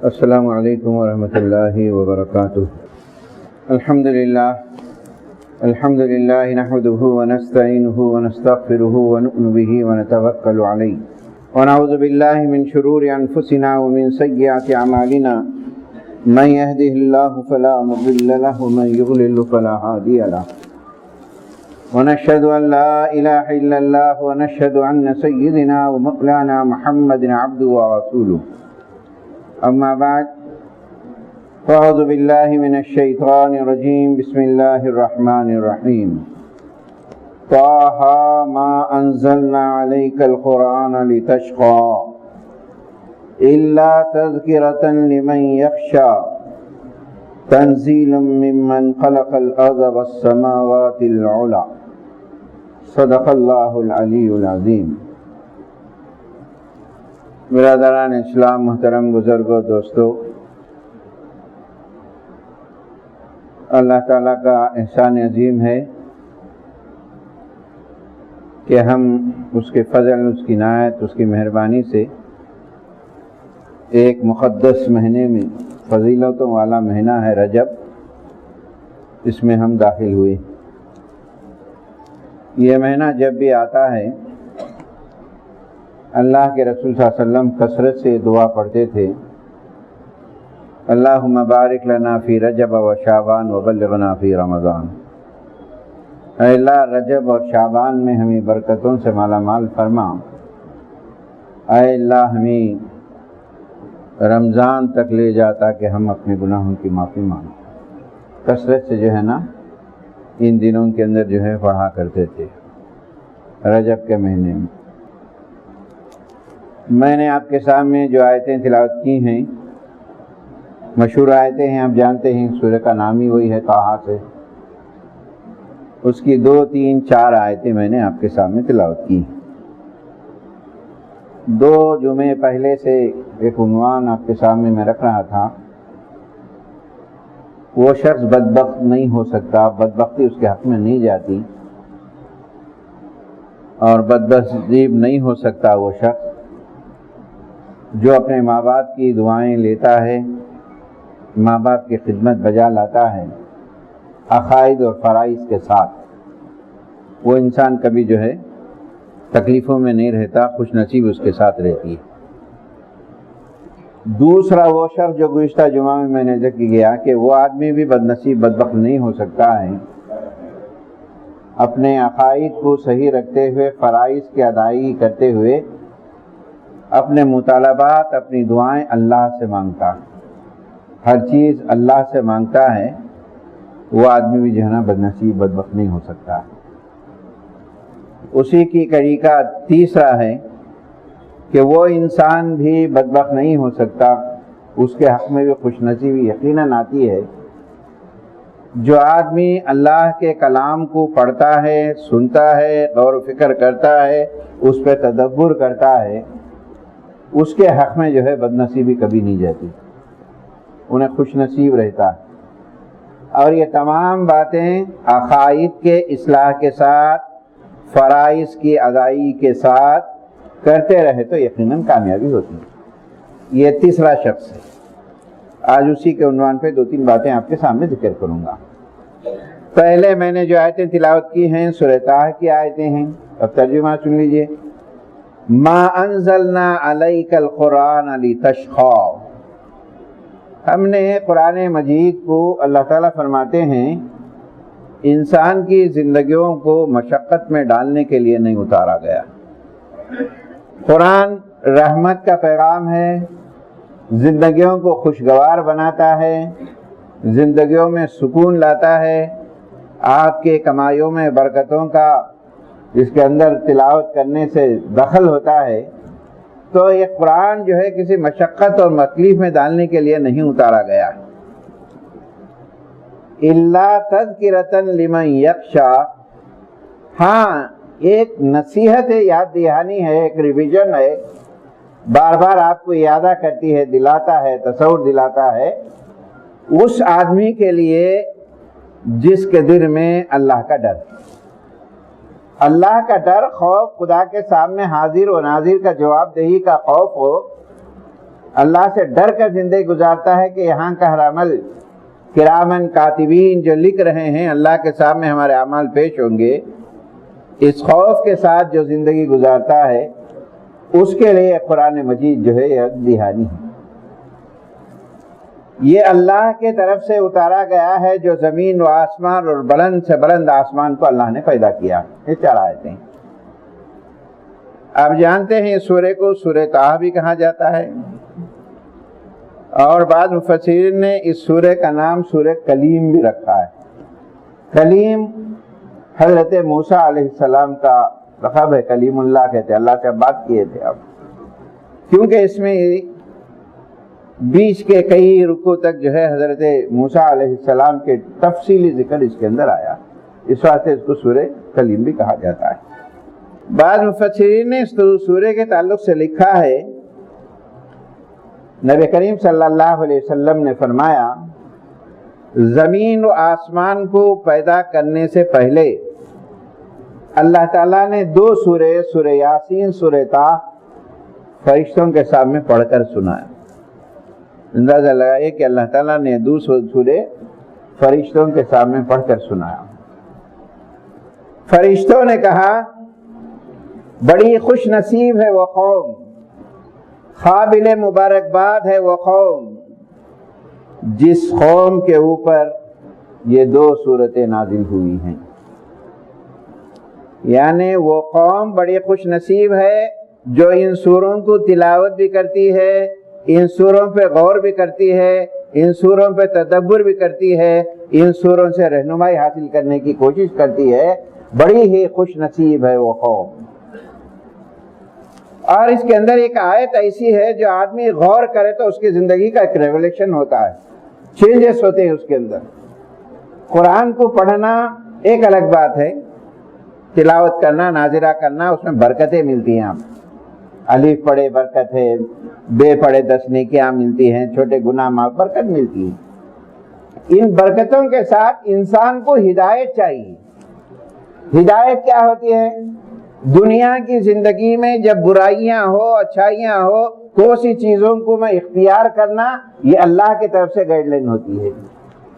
السلام علیکم ورحمۃ اللہ وبرکاتہ۔ الحمد للہ نحمده ونستعینه ونستغفره ونؤمن به ونتوکل علیہ ونعوذ باللہ من شرور انفسنا ومن سیئات اعمالنا من يهده الله فلا مضل له ومن يضلل فلا هادي له ونشهد ان لا اله الا الله ونشهد ان سيدنا ومولانا محمد عبده ورسوله اما بعد فاعوذ باللہ من الشیطان الرجیم بسم اللہ الرحمن الرحیم طٰ ما انزلنا علیک القرآن لتشقى الا تذکرة لمن یخشی تنزیل ممن خلق الارض والسماوات العلی صدق اللہ العلی العظیم۔ برادران اسلام، محترم بزرگوں، دوستو، اللہ تعالیٰ کا احسان عظیم ہے کہ ہم اس کے فضل، اس کی عنایت، اس کی مہربانی سے ایک مقدس مہینے میں، فضیلتوں والا مہینہ ہے رجب، اس میں ہم داخل ہوئے۔ یہ مہینہ جب بھی آتا ہے اللہ کے رسول صلی اللہ علیہ وسلم کثرت سے دعا پڑھتے تھے، اللہم بارک لنا فی رجب و شعبان وبلغنا فی رمضان۔ اے اللہ، رجب اور شعبان میں ہمیں برکتوں سے مالا مال فرما۔ اے اللہ، ہمیں رمضان تک لے جا تاکہ ہم اپنے گناہوں کی معافی مانگیں۔ کثرت سے جو ہے نا ان دنوں کے اندر جو ہے پڑھا کرتے تھے رجب کے مہینے میں۔ میں نے آپ کے سامنے جو آیتیں تلاوت کی ہیں، مشہور آیتیں ہیں، آپ جانتے ہیں، سورہ کا نام ہی وہی ہے، طٰ سے۔ اس کی 2، 3، 4 آیتیں میں نے آپ کے سامنے تلاوت کی۔ 2 جمعے پہلے سے ایک عنوان آپ کے سامنے میں رکھ رہا تھا، وہ شخص بدبخت نہیں ہو سکتا، بدبختی اس کے حق میں نہیں جاتی، اور بدنصیب نہیں ہو سکتا وہ شخص جو اپنے ماں باپ کی دعائیں لیتا ہے، ماں باپ کی خدمت بجا لاتا ہے عقائد اور فرائض کے ساتھ۔ وہ انسان کبھی جو ہے تکلیفوں میں نہیں رہتا، خوش نصیب اس کے ساتھ رہتی ہے۔ دوسرا وہ شخص جو گزشتہ جمعہ میں نے ذکر کیا کہ وہ آدمی بھی بدنصیب، بدبخت نہیں ہو سکتا ہے، اپنے عقائد کو صحیح رکھتے ہوئے، فرائض کی ادائیگی کرتے ہوئے اپنے مطالبات، اپنی دعائیں اللہ سے مانگتا ہے، ہر چیز اللہ سے مانگتا ہے، وہ آدمی بھی جو ہے نا بدنصیب، بدبخت نہیں ہو سکتا ہے۔ اسی کی کڑی کا تیسرا ہے کہ وہ انسان بھی بدبخت نہیں ہو سکتا، اس کے حق میں بھی خوش نصیبی یقیناً آتی ہے، جو آدمی اللہ کے کلام کو پڑھتا ہے، سنتا ہے، غور و فکر کرتا ہے، اس پہ تدبر کرتا ہے، اس کے حق میں جو ہے بدنصیبی کبھی نہیں جاتی، انہیں خوش نصیب رہتا ہے۔ اور یہ تمام باتیں عقائد کے اصلاح کے ساتھ، فرائض کی ادائیگی کے ساتھ کرتے رہے تو یقیناً کامیابی ہوتی ہے۔ یہ تیسرا شخص ہے۔ آج اسی کے عنوان پہ 2-3 باتیں آپ کے سامنے ذکر کروں گا۔ پہلے میں نے جو آیتیں تلاوت کی ہیں سورہ طٰ کی آیتیں ہیں، اب ترجمہ سن لیجئے۔ ما انزلنا علیک القرآن لتشقى، ہم نے قرآن مجید کو، اللہ تعالیٰ فرماتے ہیں، انسان کی زندگیوں کو مشقت میں ڈالنے کے لیے نہیں اتارا گیا۔ قرآن رحمت کا پیغام ہے، زندگیوں کو خوشگوار بناتا ہے، زندگیوں میں سکون لاتا ہے، آپ کے کمائیوں میں برکتوں کا اس کے اندر تلاوت کرنے سے دخل ہوتا ہے۔ تو یہ قرآن جو ہے کسی مشقت اور تکلیف میں ڈالنے کے لیے نہیں اتارا گیا ہے۔ الا تذکرۃ لمن یخشی، ہاں ایک نصیحت ہے، یاد دہانی ہے، ایک ریویژن ہے، بار بار آپ کو یادہ کرتی ہے، دلاتا ہے، تصور دلاتا ہے اس آدمی کے لیے جس کے دل میں اللہ کا ڈر، اللہ کا ڈر، خوف، خدا کے سامنے حاضر و ناظر کا جواب دہی کا خوف ہو، اللہ سے ڈر کر زندگی گزارتا ہے کہ یہاں کا ہر عمل کرامن کاتبین جو لکھ رہے ہیں اللہ کے سامنے ہمارے اعمال پیش ہوں گے، اس خوف کے ساتھ جو زندگی گزارتا ہے اس کے لیے قرآن مجید جو ہے ایک دہانی ہے۔ یہ اللہ کے طرف سے اتارا گیا ہے جو زمین و آسمان اور بلند سے بلند آسمان کو اللہ نے پیدا کیا۔ یہ 4 آیتیں۔ آپ جانتے ہیں اس سورہ کو سورہ طٰہٰ بھی کہا جاتا ہے، اور بعض مفسرین نے اس سورہ کا نام سورہ کلیم بھی رکھا ہے۔ کلیم حضرت موسیٰ علیہ السلام کا لقب ہے، کلیم اللہ کہتے ہیں، اللہ سے بات کیے تھے اب، کیونکہ اس میں بیچ کے کئی رکوع تک جو ہے حضرت موسیٰ علیہ السلام کے تفصیلی ذکر اس کے اندر آیا، اس واسطے اس کو سورہ کلیم بھی کہا جاتا ہے۔ بعض مفسرین نے اس سورہ کے تعلق سے لکھا ہے، نبی کریم صلی اللہ علیہ وسلم نے فرمایا زمین و آسمان کو پیدا کرنے سے پہلے اللہ تعالیٰ نے 2 سورے، سورہ یاسین، سورہ طٰہٰ فرشتوں کے سامنے پڑھ کر سنایا۔ اندازہ لگائے کہ اللہ تعالیٰ نے 2 سورے فرشتوں کے سامنے پڑھ کر سنایا۔ فرشتوں نے کہا بڑی خوش نصیب ہے وہ قوم، قابل مبارکباد ہے وہ قوم جس قوم کے اوپر یہ 2 سورتیں نازل ہوئی ہیں۔ یعنی وہ قوم بڑی خوش نصیب ہے جو ان سوروں کو تلاوت بھی کرتی ہے، ان سوروں پہ غور بھی کرتی ہے، ان سوروں پہ تدبر بھی کرتی ہے، ان سوروں سے رہنمائی حاصل کرنے کی کوشش کرتی ہے، بڑی ہی خوش نصیب ہے وہ قوم۔ اور اس کے اندر ایک آیت ایسی ہے جو آدمی غور کرے تو اس کی زندگی کا ایک ریولیشن ہوتا ہے، چینجز ہوتے ہیں اس کے اندر۔ قرآن کو پڑھنا ایک الگ بات ہے، تلاوت کرنا، ناظرہ کرنا، اس میں برکتیں ملتی ہیں۔ آپ الف پڑھے برکت ہے، بے پڑھے 10 نیکیاں ملتی ہیں، چھوٹے گناہ معاف، برکت ملتی ہے۔ ان برکتوں کے ساتھ انسان کو ہدایت چاہیے۔ ہدایت کیا ہوتی ہے؟ دنیا کی زندگی میں جب برائیاں ہو، اچھائیاں ہو، کون سی چیزوں کو میں اختیار کرنا، یہ اللہ کی طرف سے گائیڈ لائن ہوتی ہے۔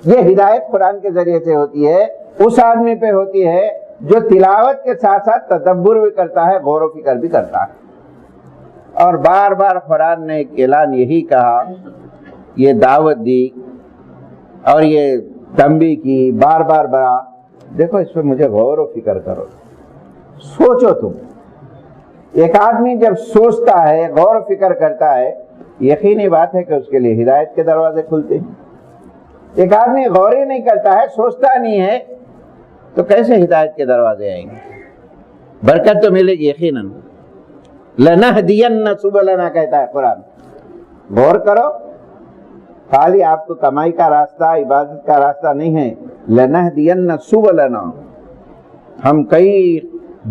یہ ہدایت قرآن کے ذریعے سے ہوتی ہے، اس آدمی پہ ہوتی ہے جو تلاوت کے ساتھ ساتھ تدبر بھی کرتا ہے، غور و فکر بھی کرتا ہے۔ اور بار بار قرآن نے ایک اعلان یہی کہا، یہ دعوت دی اور یہ تنبیہ کی، بار بار بڑا دیکھو اس پہ مجھے غور و فکر کرو، سوچو تم۔ ایک آدمی جب سوچتا ہے، غور و فکر کرتا ہے، یقینی بات ہے کہ اس کے لیے ہدایت کے دروازے کھلتے ہیں۔ ایک آدمی غور ہی نہیں کرتا ہے، سوچتا نہیں ہے، تو کیسے ہدایت کے دروازے آئیں گے؟ برکت تو ملے گی یقیناً۔ لَنَهْدِيَنَّ سُبُلَنَا کہتا ہے قرآن۔ غور کرو، خالی آپ کو کمائی کا راستہ، عبادت کا راستہ نہیں ہے، لَنَهْدِيَنَّ سُبُلَنَا، ہم کئی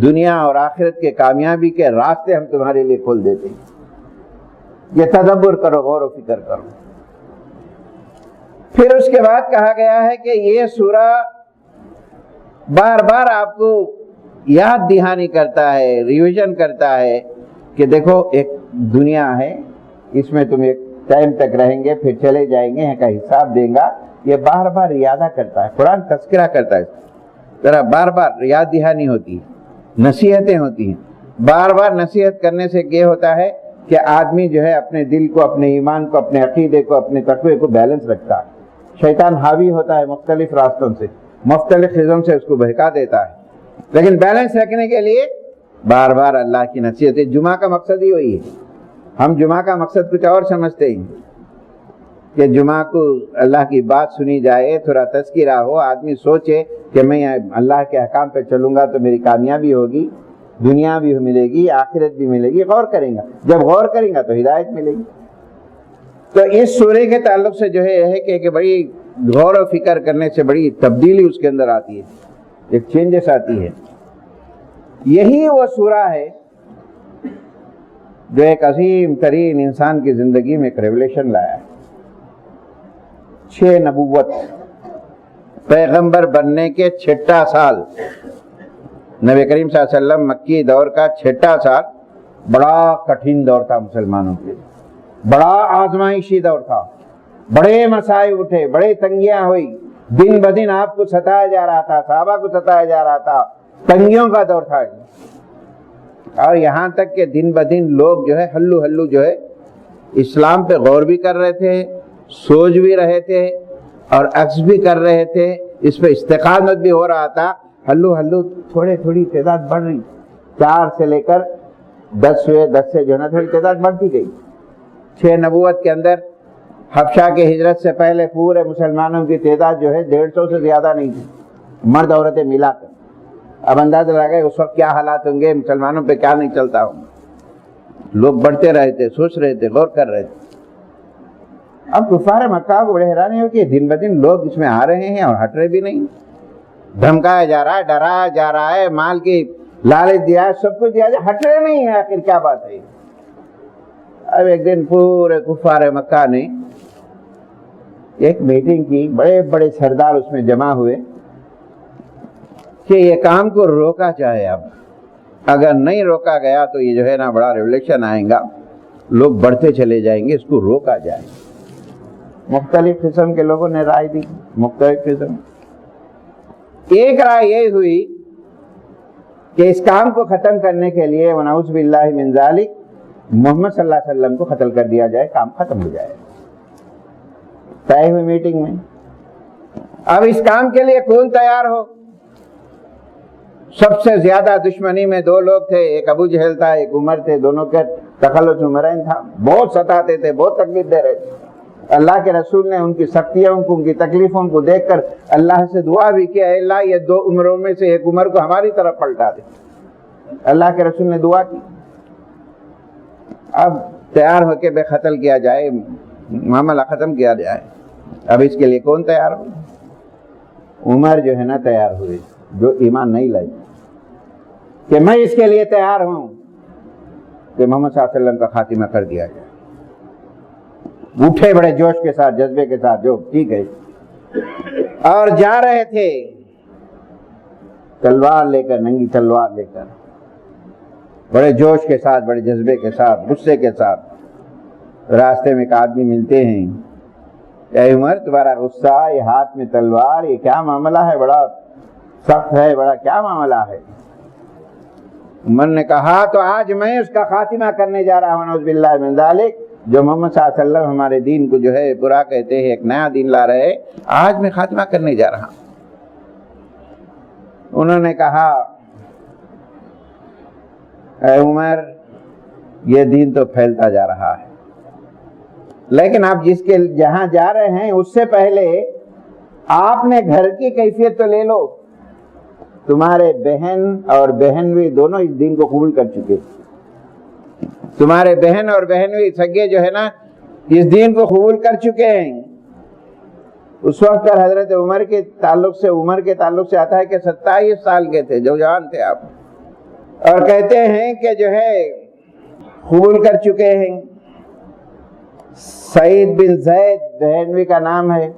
دنیا اور آخرت کے کامیابی کے راستے ہم تمہارے لیے کھول دیتے ہیں۔ یہ تدبر کرو، غور و فکر کرو۔ پھر اس کے بعد کہا گیا ہے کہ یہ سورہ بار بار آپ کو یاد دہانی کرتا ہے، ریویژن کرتا ہے کہ دیکھو ایک دنیا ہے، اس میں تم ایک ٹائم تک رہیں گے، پھر چلے جائیں گے، یہاں کا حساب دیں گا۔ یہ بار بار یادہ کرتا ہے، قرآن تذکرہ کرتا ہے، ذرا بار بار یاد دہانی ہوتی ہے، نصیحتیں ہوتی ہیں۔ بار بار نصیحت کرنے سے یہ ہوتا ہے کہ آدمی جو ہے اپنے دل کو، اپنے ایمان کو، اپنے عقیدے کو، اپنے تقوی کو بیلنس رکھتا ہے۔ شیطان حاوی ہوتا ہے مختلف راستوں سے، مختلف چیزوں سے اس کو بہکا دیتا ہے، لیکن بیلنس رکھنے کے لیے بار بار اللہ کی نصیحت ہے۔ جمعہ کا مقصد ہی وہی ہے۔ ہم جمعہ کا مقصد کچھ اور سمجھتے ہیں کہ جمعہ کو اللہ کی بات سنی جائے، تھوڑا تذکرہ ہو، آدمی سوچے کہ میں اللہ کے احکام پہ چلوں گا تو میری کامیابی ہوگی، دنیا بھی ملے گی، آخرت بھی ملے گی، غور کریں گا۔ جب غور کریں گا تو ہدایت ملے گی۔ تو اس سورے کے تعلق سے جو ہے کہ بڑی غور و فکر کرنے سے بڑی تبدیلی اس کے اندر آتی ہے، ایک چینجز آتی ہے۔ یہی وہ سورہ ہے جو ایک عظیم ترین انسان کی زندگی میں ایک ریولیشن لایا ہے۔ 6 نبوت، پیغمبر بننے کے 6واں سال، نبی کریم صلی اللہ علیہ وسلم مکی دور کا 6واں سال بڑا کٹھن دور تھا مسلمانوں کے لیے۔ بڑا آزمائشی دور تھا، بڑے مسائل اٹھے، بڑے تنگیاں ہوئی، دن بدن آپ کو ستایا جا رہا تھا، صحابہ کو ستایا جا رہا تھا، تنگیوں کا دور تھا، اور یہاں تک کہ دن بدن لوگ جو ہے ہلو جو ہے اسلام پہ غور بھی کر رہے تھے، سوچ بھی رہے تھے اور عکس بھی کر رہے تھے، اس پہ استقامت بھی ہو رہا تھا۔ ہلو تھوڑی تعداد بڑھ رہی، 4 سے لے کر 10 ہوئے، 10 سے جو ہے نا تھوڑی تعداد بڑھتی گئی۔ 6 نبوت کے اندر حبشہ کے ہجرت سے پہلے پورے مسلمانوں کی تعداد جو ہے 150 سے زیادہ نہیں تھی، مرد عورتیں ملا کر۔ اب اندازہ لگائے اس وقت کیا حالات ہوں گے، مسلمانوں پہ کیا نہیں چلتا ہوں۔ لوگ بڑھتے رہے تھے، سوچ رہے تھے، غور کر رہے تھے۔ اب کفار مکہ کو بڑے حیرانی ہو کہ دن بدن لوگ اس میں آ رہے ہیں اور ہٹ رہے بھی نہیں، دھمکایا جا رہا ہے، ڈرایا جا رہا ہے، مال کی لالچ دیا ہے، سب کچھ دیا جائے، ہٹ رہے نہیں ہیں، آخر کیا بات ہے۔ اب ایک دن پورے کفار مکہ نے ایک میٹنگ کی، بڑے بڑے سردار اس میں جمع ہوئے کہ یہ کام کو روکا جائے۔ اب اگر نہیں روکا گیا تو یہ جو ہے نا بڑا ریولیوشن آئے گا، لوگ بڑھتے چلے جائیں گے، اس کو روکا جائے۔ مختلف قسم کے لوگوں نے رائے دی، مختلف قسم۔ ایک رائے یہ ہوئی کہ اس کام کو ختم کرنے کے لیے ونعوذ باللہ من ذالک محمد صلی اللہ علیہ وسلم کو قتل کر دیا جائے، کام ختم ہو جائے۔ طے ہوئی میٹنگ میں۔ اب اس کام کے لیے کون تیار ہو؟ سب سے زیادہ دشمنی میں 2 لوگ تھے، ایک ابو جہل تھا، ایک عمر تھے، دونوں کے تخلص عمرین تھا، بہت ستاتے تھے، بہت تکلیف دے رہے تھے۔ اللہ کے رسول نے ان کی سختیوں کو، ان کی تکلیفوں کو دیکھ کر اللہ سے دعا بھی کیا، اے اللہ یہ 2 عمروں میں سے ایک عمر کو ہماری طرف پلٹا دے۔ اللہ کے رسول نے دعا کی۔ اب تیار ہو کے بے قتل کیا جائے، معاملہ ختم کیا جائے۔ اب اس کے لیے کون تیار ہو؟ عمر جو ہے نا تیار ہوئے، جو ایمان نہیں لائی، کہ میں اس کے لیے تیار ہوں کہ محمد صلی اللہ علیہ وسلم کا خاتمہ کر دیا جائے۔ اٹھے بڑے جوش کے ساتھ، جذبے کے ساتھ، جو ٹھیک ہے، اور جا رہے تھے تلوار لے کر، ننگی تلوار لے کر، بڑے جوش کے ساتھ، بڑے جذبے کے ساتھ، غصے کے ساتھ۔ راستے میں ایک آدمی ملتے ہیں، اے عمر تمہارا غصہ، یہ ہاتھ میں تلوار، یہ کیا معاملہ ہے؟ بڑا سخت ہے، بڑا کیا معاملہ ہے؟ عمر نے کہا تو آج میں اس کا خاتمہ کرنے جا رہا ہوں، نعوذ باللہ من ذالک، جو محمد صلی اللہ علیہ وسلم ہمارے دین کو جو ہے برا کہتے ہیں، ایک نیا دین لا رہے ہیں، آج میں خاتمہ کرنے جا رہا ہوں۔ انہوں نے کہا اے عمر یہ دین تو پھیلتا جا رہا ہے، لیکن آپ جس کے جہاں جا رہے ہیں اس سے پہلے آپ نے گھر کی کیفیت تو لے لو۔ تمہارے بہن اور بہنوئی دونوں اس دین کو قبول کر چکے، تمہارے بہن اور بہنوئی سگے جو ہے نا اس دین کو قبول کر چکے ہیں۔ اس وقت پر حضرت عمر کے تعلق سے آتا ہے کہ 27 سال کے تھے، جو جوان تھے آپ، اور کہتے ہیں کہ جو ہے قبول کر چکے ہیں۔ سعید بن زید بہنوئی کا نام ہے،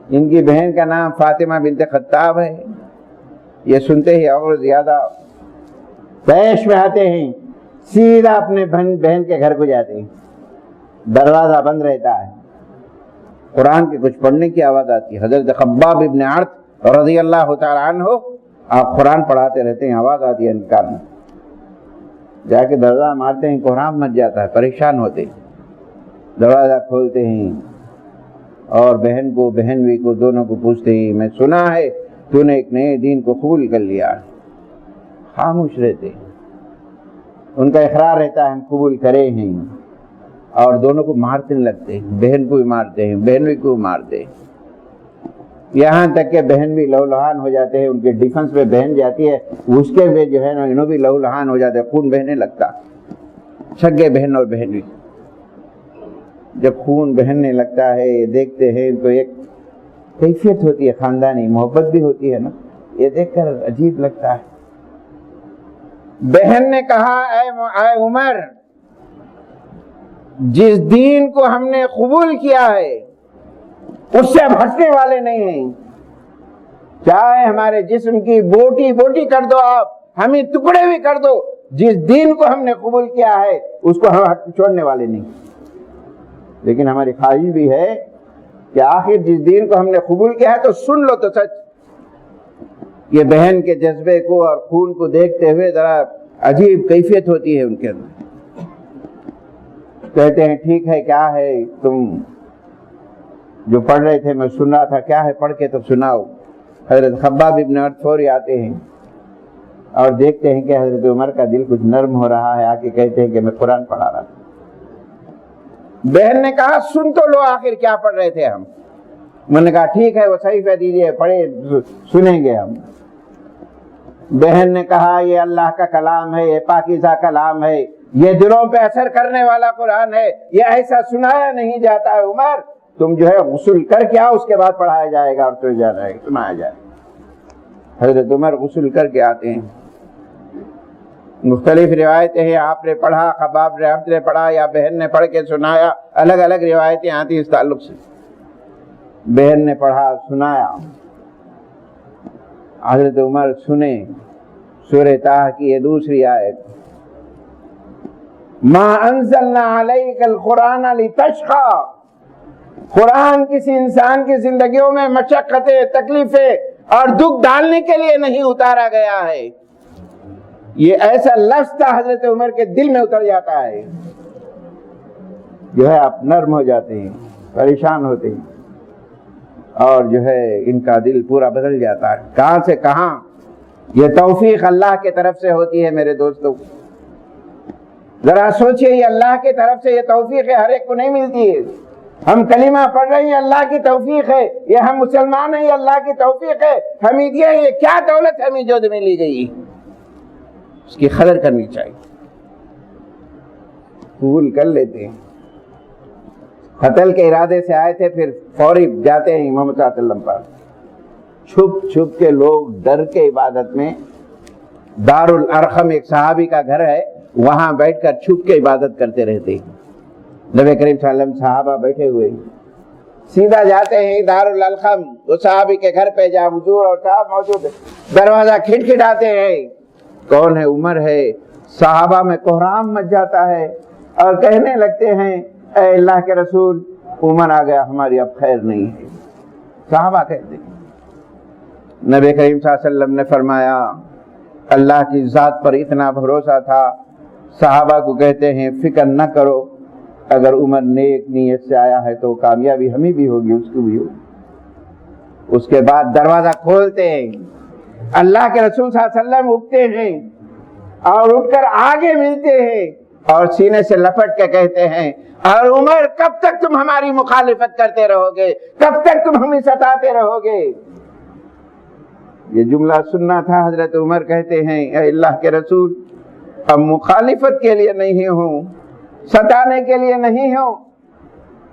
ان کی بہن کا نام فاطمہ بنت خطاب ہے۔ یہ سنتے ہی اور زیادہ پیش میں آتے ہیں، سیدھا اپنے بہن کے گھر کو جاتے ہیں، دروازہ بند رہتا ہے، قرآن کے کچھ پڑھنے کی آواز آتی ہے۔ حضرت خباب ابن عرط رضی اللہ تعالی عنہ آپ قرآن پڑھاتے رہتے ہیں، آواز آتی ہے ان کان میں، جا کے دروازہ مارتے ہیں، کوہرام مچ جاتا ہے، پریشان ہوتے ہیں، دروازہ کھولتے ہیں اور بہن کو بہنوئی کو دونوں کو پوچھتے ہیں میں سنا ہے تو نے ایک نئے دین کو قبول کر لیا۔ خاموش رہتے ہیں، ان کا اقرار رہتا ہے ہم قبول کرے ہیں، اور دونوں کو مارتے لگتے ہیں، بہن کو بھی مارتے ہیں، بہنوئی کو بھی مارتے ہیں، یہاں تک کہ بہن بھی لہو لہان ہو جاتے ہیں، ان کے ڈیفنس پہ بہن جاتی ہے، اس کے بھی جو ہے نا انہوں بھی لہو لہان ہو جاتے ہیں، خون بہنے لگتا، سگے بہن اور بہنوئی جب خون بہننے لگتا ہے دیکھتے ہیں تو ایک کیفیت ہوتی ہے، خاندانی محبت بھی ہوتی ہے نا، یہ دیکھ کر عجیب لگتا ہے۔ بہن نے کہا اے عمر، جس دین کو ہم نے قبول کیا ہے اس سے اب ہٹنے والے نہیں ہیں، چاہے ہمارے جسم کی بوٹی بوٹی کر دو، آپ ہمیں ٹکڑے بھی کر دو، جس دین کو ہم نے قبول کیا ہے اس کو ہم چھوڑنے والے نہیں۔ لیکن ہماری خواہش بھی ہے کہ آخر جس دین کو ہم نے قبول کیا ہے تو سن لو تو سچ. یہ بہن کے جذبے کو اور خون کو دیکھتے ہوئے ذرا عجیب کیفیت ہوتی ہے ان کے اندر. کہتے ہیں ٹھیک ہے، کیا ہے تم جو پڑھ رہے تھے میں سن رہا تھا، کیا ہے پڑھ کے تو سناؤ. حضرت خباب ابن ارت فوری آتے ہیں اور دیکھتے ہیں کہ حضرت عمر کا دل کچھ نرم ہو رہا ہے. آ کے کہتے ہیں کہ میں قرآن پڑھا رہا تھا. بہن نے کہا سن تو لو آخر کیا پڑھ رہے تھے ہم. میں نے کہا ٹھیک ہے وہ صحیفہ دیجیے، پڑھے سنیں گے ہم. بہن نے کہا یہ اللہ کا کلام ہے، یہ پاکیزہ کلام ہے، یہ دلوں پہ اثر کرنے والا قرآن ہے، یہ ایسا سنایا نہیں جاتا ہے. عمر تم جو ہے غسل کر کے آؤ، اس کے بعد پڑھایا جائے گا اور سنایا جائے گا. حضرت عمر غسل کر کے آتے ہیں. مختلف روایتیں ہیں، آپ نے پڑھا، خباب نے پڑھا یا بہن نے پڑھ کے سنایا، الگ الگ روایتیں آتی اس تعلق سے. بہن نے پڑھا، سنایا. حضرت عمر سنے سورہ طٰ کی یہ دوسری آیت، ما انزلنا علیک القرآن لتشقی. قرآن کسی انسان کی زندگیوں میں مشقتیں، تکلیفیں اور دکھ ڈالنے کے لیے نہیں اتارا گیا ہے. یہ ایسا لفظ تھا حضرت عمر کے دل میں اتر جاتا ہے، جو ہے آپ نرم ہو جاتے ہیں، پریشان ہوتے ہیں اور جو ہے ان کا دل پورا بدل جاتا ہے. کہاں سے کہاں یہ توفیق اللہ کے طرف سے ہوتی ہے میرے دوستوں. ذرا سوچئے یہ اللہ کی طرف سے یہ توفیق ہے، ہر ایک کو نہیں ملتی ہے. ہم کلمہ پڑھ رہے ہیں اللہ کی توفیق ہے، یہ ہم مسلمان ہیں یہ اللہ کی توفیق ہے. حمیدیہ یہ کیا دولت ہمیں جو میں لی گئی، اس کی قدر کرنی چاہیے. قبول کر لیتے ہیں. قتل کے ارادے سے آئے تھے، پھر فوری جاتے ہیں محمد صلی اللہ علیہ وسلم پر. چھپ چھپ کے لوگ ڈر کے عبادت میں، دار الارقم ایک صحابی کا گھر ہے، وہاں بیٹھ کر چھپ کے عبادت کرتے رہتے ہیں. نبی کریم صلی اللہ علیہ وسلم صحابہ بیٹھے ہوئے سیدھا جاتے ہیں دار الارقم، وہ صحابی کے گھر پہ جہاں حضور اور صاحب موجود ہے. دروازہ کھٹکھٹاتے ہیں، کون ہے؟ عمر ہے. صحابہ میں کوہرام مچ جاتا ہے اور کہنے لگتے ہیں اے اللہ کے رسول، عمر آ گیا، ہماری اب خیر نہیں ہے. صحابہ کہتے ہیں. نبی کریم صلی اللہ علیہ وسلم نے فرمایا اللہ کی ذات پر اتنا بھروسہ تھا. صحابہ کو کہتے ہیں فکر نہ کرو، اگر عمر نیک نیت سے آیا ہے تو کامیابی ہمیں بھی ہوگی، اس کو بھی ہوگی. اس کے بعد دروازہ کھولتے ہیں، اللہ کے رسول صلی اللہ علیہ وسلم اٹھتے ہیں اور اٹھ کر آگے ملتے ہیں اور سینے سے لپٹ کے کہتے ہیں اور عمر کب تک تم ہماری مخالفت کرتے رہو گے، کب تک تم ہمیں ستاتے رہو گے. یہ جملہ سننا تھا. حضرت عمر کہتے ہیں اے اللہ کے رسول، اب مخالفت کے لیے نہیں ہوں، ستانے کے لیے نہیں ہوں.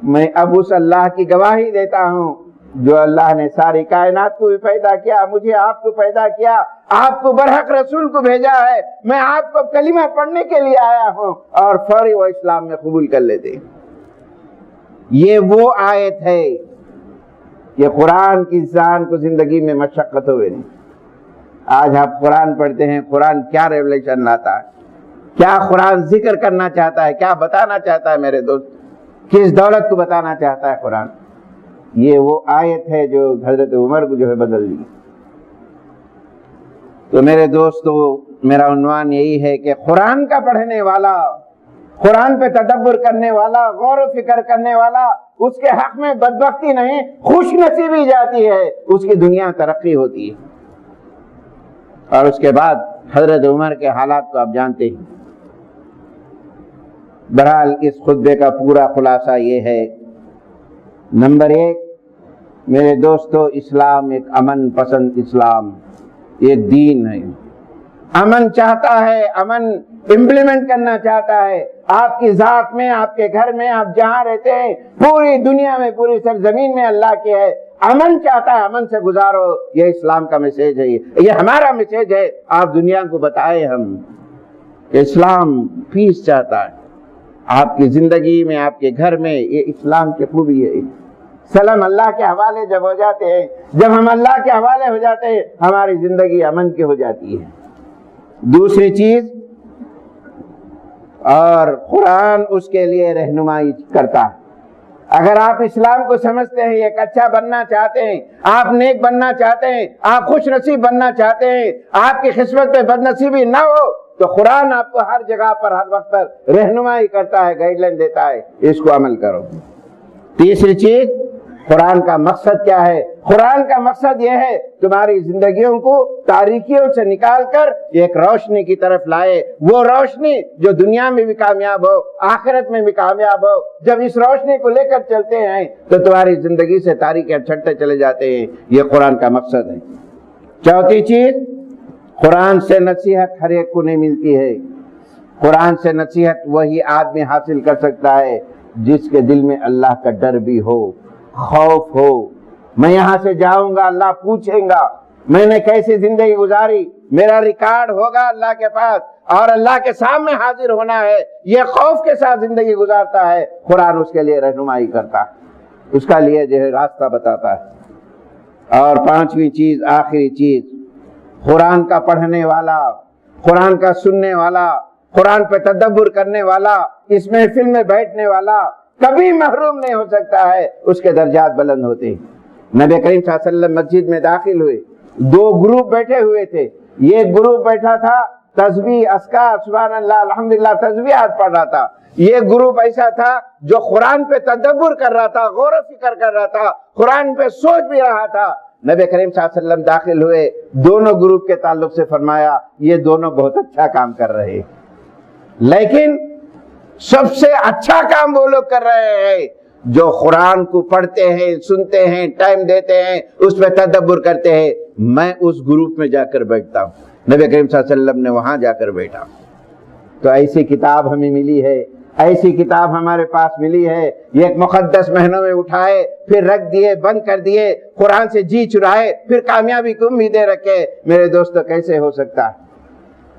میں اب اس اللہ کی گواہی دیتا ہوں جو اللہ نے ساری کائنات کو بھی پیدا کیا، مجھے آپ کو پیدا کیا، آپ کو برحق رسول کو بھیجا ہے، میں آپ کو کلمہ پڑھنے کے لیے آیا ہوں. اور فوری وہ اسلام میں قبول کر لیتے. یہ وہ آیت ہے کہ قرآن کی انسان کو زندگی میں مشقت ہوئے نہیں. آج آپ قرآن پڑھتے ہیں، قرآن کیا ریولیشن لاتا ہے، کیا قرآن ذکر کرنا چاہتا ہے، کیا بتانا چاہتا ہے میرے دوست، کس دولت کو بتانا چاہتا ہے قرآن. یہ وہ آیت ہے جو حضرت عمر کو جو ہے بدل دی. تو میرے دوستو، میرا عنوان یہی ہے کہ قرآن کا پڑھنے والا، قرآن پہ تدبر کرنے والا، غور و فکر کرنے والا، اس کے حق میں بدبختی نہیں، خوش نصیبی جاتی ہے، اس کی دنیا ترقی ہوتی ہے. اور اس کے بعد حضرت عمر کے حالات کو آپ جانتے ہیں. بہرحال اس خطبے کا پورا خلاصہ یہ ہے، نمبر 1 میرے دوستو، اسلام ایک امن پسند اسلام، ایک دین ہے. امن چاہتا ہے، امن امپلیمنٹ کرنا چاہتا ہے آپ کی ذات میں، آپ کے گھر میں، آپ جہاں رہتے ہیں، پوری دنیا میں، پوری سرزمین میں اللہ کے ہے. امن چاہتا ہے، امن سے گزارو. یہ اسلام کا میسیج ہے، یہ ہمارا میسیج ہے. آپ دنیا کو بتائیں ہم کہ اسلام پیس چاہتا ہے آپ کی زندگی میں، آپ کے گھر میں. یہ اسلام کی خوبی ہے. سلام اللہ کے حوالے جب ہو جاتے ہیں، جب ہم اللہ کے حوالے ہو جاتے ہیں، ہماری زندگی امن کی ہو جاتی ہے. دوسری چیز، اور قرآن اس کے لیے رہنمائی کرتا ہے. اگر آپ اسلام کو سمجھتے ہیں، ایک اچھا بننا چاہتے ہیں، آپ نیک بننا چاہتے ہیں، آپ خوش نصیب بننا چاہتے ہیں، آپ کی قسمت پہ بد نصیبی نہ ہو، تو قرآن آپ کو ہر جگہ پر ہر وقت پر رہنمائی کرتا ہے، گائیڈ لائن دیتا ہے، اس کو عمل کرو۔ تیسری چیز، قرآن کا مقصد کیا ہے؟ قرآن کا مقصد یہ ہے تمہاری زندگیوں کو تاریکیوں سے نکال کر ایک روشنی کی طرف لائے، وہ روشنی جو دنیا میں بھی کامیاب ہو، آخرت میں بھی کامیاب ہو۔ جب اس روشنی کو لے کر چلتے ہیں تو تمہاری زندگی سے تاریکیاں چھٹتے چلے جاتے ہیں، یہ قرآن کا مقصد ہے۔ چوتھی چیز، قرآن سے نصیحت ہر ایک کو نہیں ملتی ہے۔ قرآن سے نصیحت وہی آدمی حاصل کر سکتا ہے جس کے دل میں اللہ کا ڈر بھی ہو، خوف ہو۔ میں یہاں سے جاؤں گا، اللہ پوچھیں گا میں نے کیسی زندگی گزاری، میرا ریکارڈ ہوگا اللہ کے پاس، اور اللہ کے سامنے حاضر ہونا ہے، یہ خوف کے ساتھ زندگی گزارتا ہے۔ قرآن اس کے لیے رہنمائی کرتا ہے، اس کا لیے جو ہے راستہ بتاتا ہے۔ اور پانچویں چیز، آخری چیز، قرآن کا پڑھنے والا، قرآن کا سننے والا، قرآن پہ تدبر کرنے والا، اس محفل میں بیٹھنے والا کبھی محروم نہیں ہو سکتا ہے، اس کے درجات بلند ہوتے ہیں۔ نبی کریم صلی اللہ علیہ وسلم مسجد میں داخل ہوئے، دو گروپ بیٹھے ہوئے تھے۔ یہ گروپ بیٹھا تھا تسبیح، اذکار، سبحان اللہ، الحمدللہ تسبیحات پڑھ رہا تھا۔ یہ گروپ ایسا تھا جو قرآن پہ تدبر کر رہا تھا، غور و فکر کر رہا تھا، قرآن پہ سوچ بھی رہا تھا۔ نبی کریم صلی اللہ علیہ وسلم داخل ہوئے، دونوں گروپ کے تعلق سے فرمایا یہ دونوں بہت اچھا کام کر رہے ہیں، لیکن سب سے اچھا کام وہ لوگ کر رہے ہیں جو قرآن کو پڑھتے ہیں، سنتے ہیں، ٹائم دیتے ہیں، اس پہ تدبر کرتے ہیں۔ میں اس گروپ میں جا کر بیٹھتا ہوں۔ نبی کریم صلی اللہ علیہ وسلم نے وہاں جا کر بیٹھا۔ تو ایسی کتاب ہمیں ملی ہے، ایسی کتاب ہمارے پاس ملی ہے، یہ ایک مقدس مہینوں میں اٹھائے، پھر رکھ دیے، بند کر دیے، قرآن سے جی چرائے، پھر کامیابی کی امیدیں رکھے۔ میرے دوستو، کیسے ہو سکتا ہے؟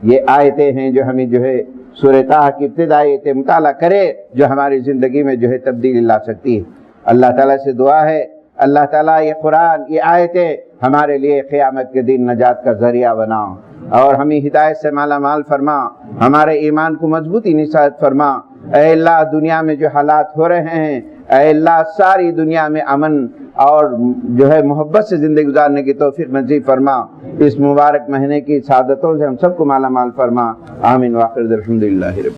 یہ آیتیں ہیں جو ہمیں جو ہے سورہ طٰہٰ کی ابتدائی آیتیں مطالعہ کرے، جو ہماری زندگی میں جو ہے تبدیلی لا سکتی ہے۔ اللہ تعالیٰ سے دعا ہے، اللہ تعالیٰ یہ قرآن، یہ آیتیں ہمارے لیے قیامت کے دن نجات کا ذریعہ بناؤ، اور ہمیں ہدایت سے مالا مال فرما، ہمارے ایمان کو مضبوطی نصیحت فرما۔ اے اللہ، دنیا میں جو حالات ہو رہے ہیں، اے اللہ ساری دنیا میں امن اور جو ہے محبت سے زندگی گزارنے کی توفیق نصیب فرما۔ اس مبارک مہینے کی سعادتوں سے ہم سب کو مالا مال فرما۔ آمین۔ وآخر الحمدللہ رب